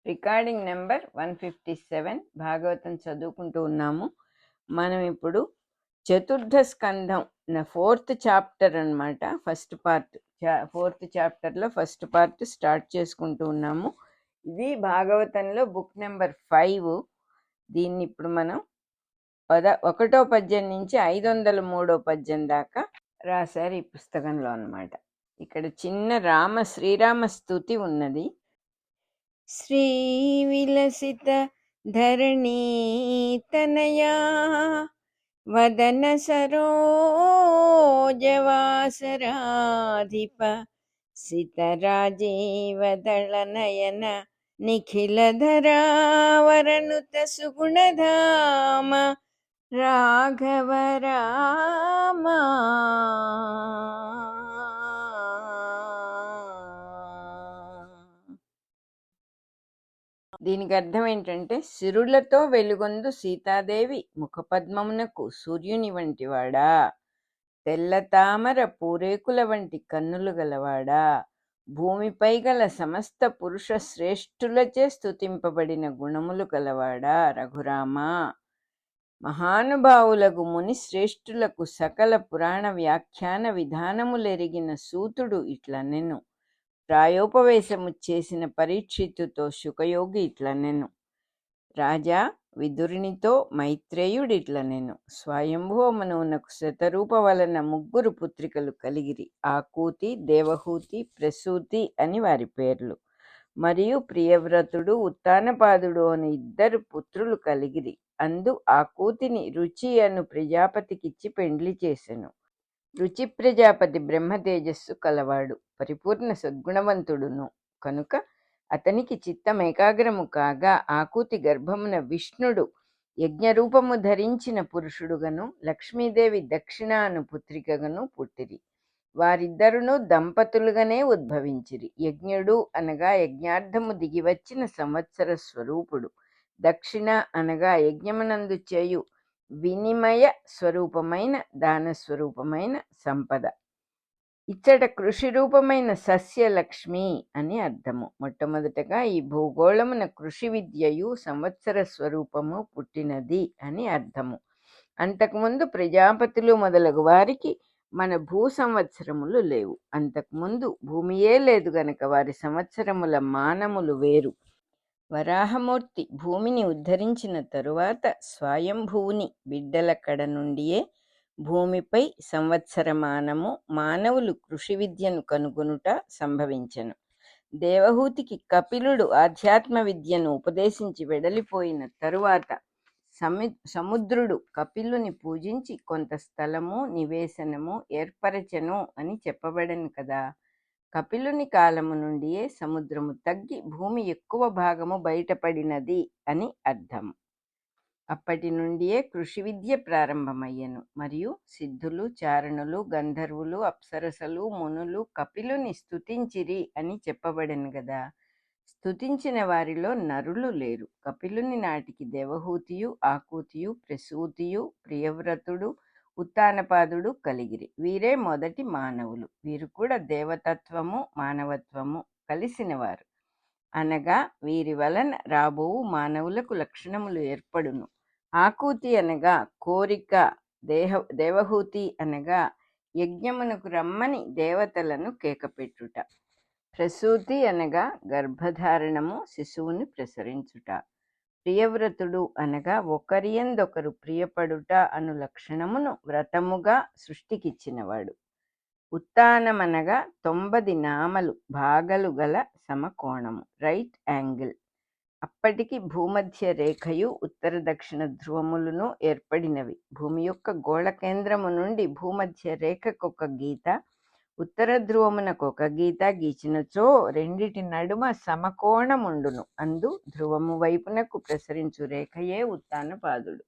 Recording number 157 Bhagavatam చదువుకుంటూ ఉన్నాము. మనం ఇప్పుడు చతుర్థ స్కంధం ఫోర్త్ చాప్టర్ అన్నమాట. ఫోర్త్ చాప్టర్లో ఫస్ట్ పార్ట్ స్టార్ట్ చేసుకుంటూ ఉన్నాము. ఇది భాగవతంలో బుక్ నెంబర్ 5. దీన్ని ఇప్పుడు మనం 1వ పద్యం నుంచి 503వ పద్యం దాకా రాశారు ఈ పుస్తకంలో అన్నమాట. ఇక్కడ చిన్న శ్రీరామ స్తుతి ఉన్నది. శ్రీవిలసిత ధరణీతనయా వదన సరోజవాసరాధిప సితరాజీవదళనయన నిఖిలధరావరనుత సుగుణధామ రాఘవ రామ. దీనికి అర్థం ఏంటంటే, సిరులతో వెలుగొందు సీతాదేవి ముఖపద్మమునకు సూర్యుని వంటివాడా, తెల్ల తామర పూరేకుల వంటి కన్నులు గలవాడా, భూమిపై గల సమస్త పురుష శ్రేష్ఠులచే స్తుతింపబడిన గుణములు గలవాడా రఘురామ. మహానుభావులకు ముని శ్రేష్ఠులకు సకల పురాణ వ్యాఖ్యాన విధానములెరిగిన సూతుడు ఇట్లనెను. ప్రాయోపవేశము చేసిన పరీక్షిత్తుతో శుకయోగి ఇట్లనెను. రాజా విదురునితో మైత్రేయుడిట్లనెను. స్వయంభూమనునకు శతరూప వలన 3 పుత్రికలు కలిగిరి. ఆకూతి, దేవహూతి, ప్రసూతి అని వారి పేర్లు. మరియు ప్రియవ్రతుడు, ఉత్తానపాదుడు అని 2 పుత్రులు కలిగిరి. అందు ఆకూతిని రుచి అను ప్రజాపతికిచ్చి పెండ్లి చేసెను. రుచి ప్రజాపతి బ్రహ్మ తేజస్సు కలవాడు, పరిపూర్ణ సద్గుణవంతుడును కనుక అతనికి చిత్తం ఏకాగ్రము కాగా ఆకూతి గర్భమున విష్ణుడు యజ్ఞరూపము ధరించిన పురుషుడుగను, లక్ష్మీదేవి దక్షిణ అను పుత్రికగను పుట్టిరి. వారిద్దరును దంపతులుగానే ఉద్భవించిరి. యజ్ఞుడు అనగా యజ్ఞార్థము దిగివచ్చిన సంవత్సర స్వరూపుడు, దక్షిణ అనగా యజ్ఞమునందు చేయు వినిమయ స్వరూపమైన దానస్వరూపమైన సంపద. ఇచ్చట కృషి రూపమైన సస్యలక్ష్మి అని అర్థము. మొట్టమొదటగా ఈ భూగోళమున కృషి విద్యయు సంవత్సర స్వరూపము పుట్టినది అని అర్థము. అంతకుముందు ప్రజాపతులు మొదలగు వారికి మన భూ సంవత్సరములు లేవు. అంతకుముందు భూమియే లేదు గనక వారి సంవత్సరముల మానములు వేరు. వరాహమూర్తి భూమిని ఉద్ధరించిన తరువాత స్వయంభువుని బిడ్డల కడ నుండియే భూమిపై సంవత్సరమానము మానవులు కృషి విద్యను కనుగొనుట సంభవించెను. దేవహూతికి కపిలుడు ఆధ్యాత్మ విద్యను ఉపదేశించి వెడలిపోయిన తరువాత సముద్రుడు కపిలుని పూజించి కొంత స్థలము నివేశనము ఏర్పరచెను అని చెప్పబడను కదా. కపిలుని కాలము నుండియే సముద్రము తగ్గి భూమి ఎక్కువ భాగము బయటపడినది అని అర్థము. అప్పటి నుండియే కృషి విద్య ప్రారంభమయ్యను. మరియు సిద్ధులు, చారణులు, గంధర్వులు, అప్సరసలు, మునులు కపిలుని స్తుతించిరి అని చెప్పబడను గదా. స్తుతించిన వారిలో నరులు లేరు. కపిలుని నాటికి దేవహూతియు, ఆకూతియు, ప్రసూతియు, ప్రియవ్రతుడు, ఉత్తానపాదుడు కలిగిరి. వీరే మొదటి మానవులు. వీరు కూడా దేవతత్వము మానవత్వము కలిసినవారు. అనగా వీరి వలన రాబోవు మానవులకు లక్షణములు ఏర్పడును. ఆకూతి అనగా కోరిక, దేవహూతి అనగా యజ్ఞమునకు రమ్మని దేవతలను కేకపెట్టుట, ప్రసూతి అనగా గర్భధారణము శిశువుని ప్రసరించుట, ప్రియవ్రతుడు అనగా ఒకరియందొకరు ప్రియపడుట అను లక్షణమును వ్రతముగా సృష్టికిచ్చినవాడు. ఉత్తానమనగా 90 నామలు భాగలు గల సమకోణము, రైట్ యాంగిల్. అప్పటికి భూమధ్య రేఖయు ఉత్తర దక్షిణ ధ్రువములను ఏర్పడినవి. భూమి యొక్క గోళ కేంద్రము నుండి భూమధ్య రేఖకొక గీత, ఉత్తర ధ్రువమునకొక గీత గీచినచో రెండిటి నడుమ సమకోణముండును. అందు ధ్రువము వైపునకు ప్రసరించు రేఖయే ఉత్తానపాదుడు.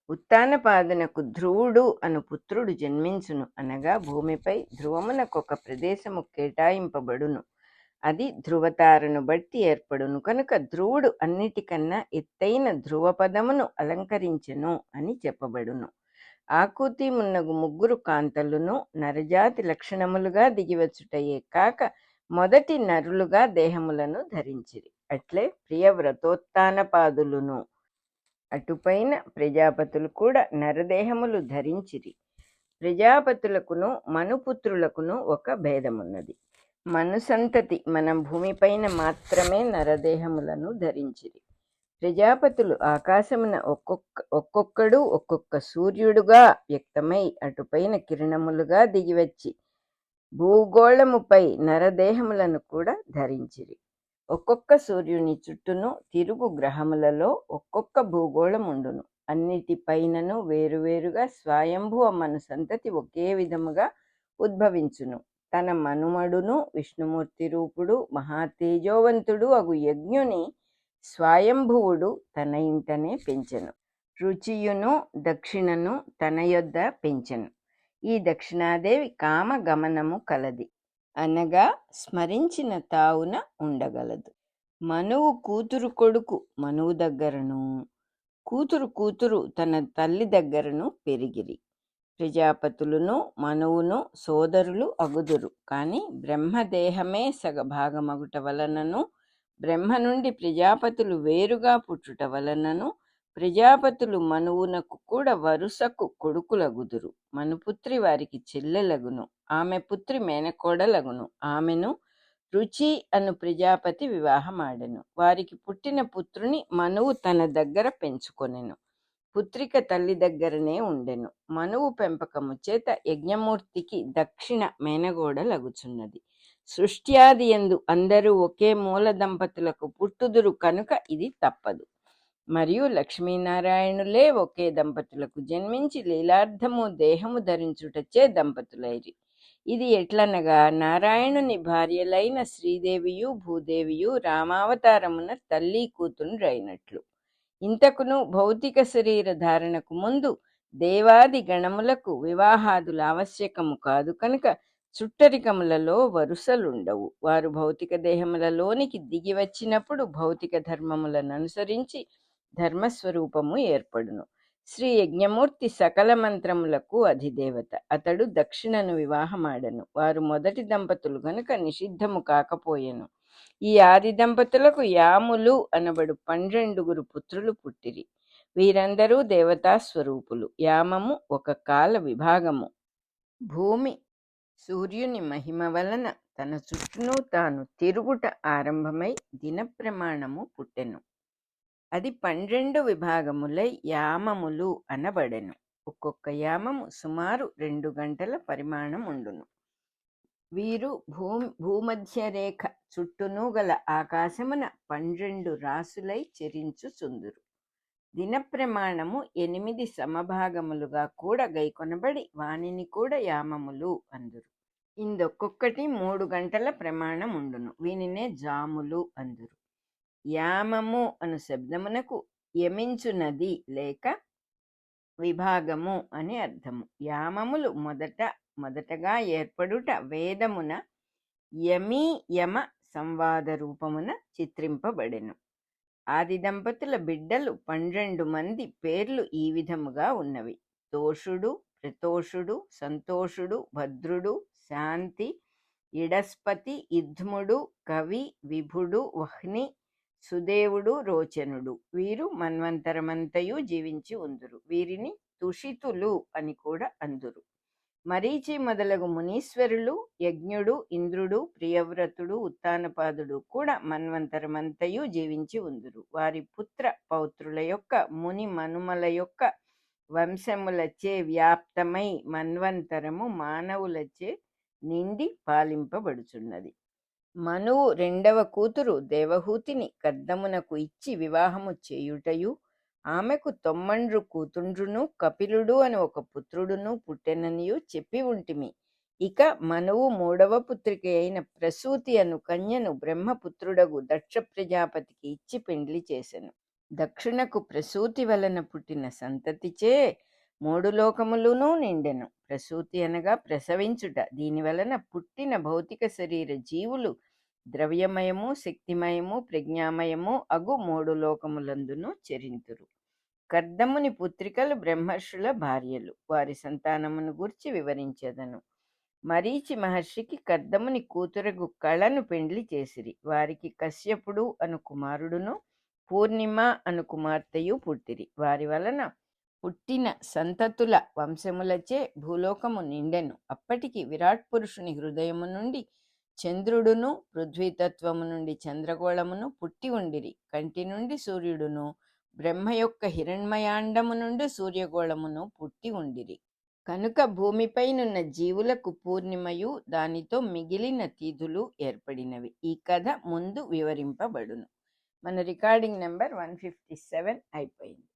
ఉత్తానపాదునకు ధ్రువుడు అను పుత్రుడు జన్మించును. అనగా భూమిపై ధ్రువమునకొక ప్రదేశము కేటాయింపబడును. అది ధృవతారను బట్టి ఏర్పడును. కనుక ధ్రువుడు అన్నిటికన్నా ఎత్తైన ధ్రువపదమును అలంకరించెను అని చెప్పబడును. ఆకూతి మున్నగు 3 కాంతలును నరజాతి లక్షణములుగా దిగివచ్చుటయే కాక మొదటి నరులుగా దేహములను ధరించిరి. అట్లే ప్రియవ్రతోత్తానపాదులును. అటుపైన ప్రజాపతులు కూడా నరదేహములు ధరించిరి. ప్రజాపతులకును మనుపుత్రులకును ఒక భేదమున్నది. మనుసంతతి మన భూమిపైన మాత్రమే నరదేహములను ధరించిరి. ప్రజాపతులు ఆకాశమున ఒక్కొక్కడు ఒక్కొక్క సూర్యుడుగా వ్యక్తమై అటుపైన కిరణములుగా దిగివచ్చి భూగోళముపై నరదేహములను కూడా ధరించిరి. ఒక్కొక్క సూర్యుని చుట్టూను తిరుగు గ్రహములలో ఒక్కొక్క భూగోళం ఉండును. అన్నిటిపైనను వేరువేరుగా స్వయంభువ మను సంతతి ఒకే విధముగా ఉద్భవించును. తన మనుమడును విష్ణుమూర్తి రూపుడు మహాతేజోవంతుడు అగు యజ్ఞుని స్వయంభువుడు తన ఇంటనే పెంచెను. రుచియును దక్షిణను తన యొద్ద పెంచెను. ఈ దక్షిణాదేవి కామగమనము కలది, అనగా స్మరించిన తావున ఉండగలదు. మనువు కూతురు కొడుకు మనువు దగ్గరను, కూతురు తన తల్లి దగ్గరను పెరిగిరి. ప్రజాపతులును మనువును సోదరులు అగుదురు. కాని బ్రహ్మదేహమే సగభాగమగుట వలనను, బ్రహ్మ నుండి ప్రజాపతులు వేరుగా పుట్టుట వలనను ప్రజాపతులు మనువునకు కూడా వరుసకు కొడుకులగుదురు. మనుపుత్రి వారికి చెల్లెలగును, ఆమె పుత్రి మేనకోడలగును. ఆమెను రుచి అను ప్రజాపతి వివాహమాడెను. వారికి పుట్టిన పుత్రుని మనువు తన దగ్గర పెంచుకొనెను. పుత్రిక తల్లి దగ్గరనే ఉండెను. మనువు పెంపకము చేత యజ్ఞమూర్తికి దక్షిణ మేనగోడలగుచున్నది. సృష్ట్యాది యందు అందరూ ఒకే మూల దంపతులకు పుట్టుదురు కనుక ఇది తప్పదు. మరియు లక్ష్మీనారాయణులే ఒకే దంపతులకు జన్మించి లీలార్థము దేహము ధరించుటచే దంపతులైరి. ఇది ఎట్లనగా నారాయణుని భార్యలైన శ్రీదేవియు భూదేవియు రామావతారమున తల్లి కూతురులైనట్లు. ఇంతకును భౌతిక శరీర ధారణకు ముందు దేవాది గణములకు వివాహాదుల ఆవశ్యకము కాదు కనుక చుట్టరికములలో వరుసలుండవు. వారు భౌతిక దేహములలోనికి దిగి వచ్చినప్పుడు భౌతిక ధర్మములను అనుసరించి ధర్మస్వరూపము ఏర్పడును. శ్రీ యజ్ఞమూర్తి సకల మంత్రములకు అధిదేవత. అతడు దక్షిణను వివాహమాడను. వారు మొదటి దంపతులు గనుక నిషిద్ధము కాకపోయెను. ఈ ఆది దంపతులకు యాములు అనబడు 12 పుత్రులు పుట్టిరి. వీరందరూ దేవతా స్వరూపులు. యామము ఒక కాల విభాగము. భూమి సూర్యుని మహిమ వలన తన చుట్టూను తాను తిరుగుట ఆరంభమై దిన ప్రమాణము పుట్టెను. అది 12 విభాగములై యామములు అనబడెను. ఒక్కొక్క యామము సుమారు 2 గంటల పరిమాణం ఉండును. వీరు భూమధ్య రేఖ చుట్టూను గల ఆకాశమున 12 రాసులై చెరించుచుందురు. దిన ప్రమాణము 8 సమభాగములుగా కూడా గైకొనబడి వానిని కూడా యామములు అందురు. ఇందొక్కొక్కటి 3 గంటల ప్రమాణం ఉండును. వీనినే జాములు అందురు. యామము అను శబ్దమునకు యమించునది లేక విభాగము అని అర్థము. యామములు మొదటగా ఏర్పడుట వేదమున యమీ యమ సంవాద రూపమున చిత్రింపబడెను. ఆది దంపతుల బిడ్డలు 12 మంది పేర్లు ఈ విధముగా ఉన్నవి: తోషుడు, ప్రతోషుడు, సంతోషుడు, భద్రుడు, శాంతి, ఇడస్పతి, ఇద్ముడు, కవి, విభుడు, వహ్ని, సుదేవుడు, రోచనుడు. వీరు మన్వంతరమంతయు జీవించి ఉందురు. వీరిని తుషితులు అని కూడా అందురు. మరీచి మొదలగు మునీశ్వరులు, యజ్ఞుడు, ఇంద్రుడు, ప్రియవ్రతుడు, ఉత్తానపాదుడు కూడా మన్వంతరమంతయు జీవించి ఉందురు. వారి పుత్ర పౌత్రుల యొక్క ముని మనుమల యొక్క వంశములచే వ్యాప్తమై మన్వంతరము మానవులచే నిండి పాలింపబడుచున్నది. మనువు 2వ కూతురు దేవహూతిని కర్దమునకు ఇచ్చి వివాహము చేయుటయు, ఆమెకు 9 కూతుండ్రును కపిలుడు అని ఒక పుత్రుడును పుట్టెననియు చెప్పి ఉంటిమి. ఇక మనువు 3వ పుత్రిక అయిన ప్రసూతి అను కన్యను బ్రహ్మపుత్రుడగు దక్ష ప్రజాపతికి ఇచ్చి పెండ్లి చేసెను. దక్షునకు ప్రసూతి వలన పుట్టిన సంతతిచే 3 లోకములునూ నిండెను. ప్రసూతి అనగా ప్రసవించుట. దీని వలన పుట్టిన భౌతిక శరీర జీవులు ద్రవ్యమయము, శక్తిమయము, ప్రజ్ఞామయము అగు 3 లోకములందును చెరింతురు. కర్దముని పుత్రికలు బ్రహ్మర్షుల భార్యలు. వారి సంతానమును గూర్చి వివరించెదను. మరీచి మహర్షికి కర్దముని కూతురగు కళను పెండ్లి చేసిరి. వారికి కశ్యపుడు అను కుమారుడును పూర్ణిమ అను కుమార్తెయు పుట్టిరి. వారి వలన పుట్టిన సంతతుల వంశములచే భూలోకము నిండెను. అప్పటికి విరాట్ పురుషుని హృదయము నుండి చంద్రుడును, పృథ్వీతత్వము నుండి చంద్రగోళమును పుట్టి ఉండిరి. కంటి నుండి సూర్యుడును, బ్రహ్మ యొక్క హిరణ్మయాండము నుండి సూర్యగోళమును పుట్టి ఉండిరి. కనుక భూమిపైనున్న జీవులకు పూర్ణిమయు దానితో మిగిలిన తిథులు ఏర్పడినవి. ఈ కథ ముందు వివరింపబడును. మన రికార్డింగ్ నెంబర్ 157 అయిపోయింది.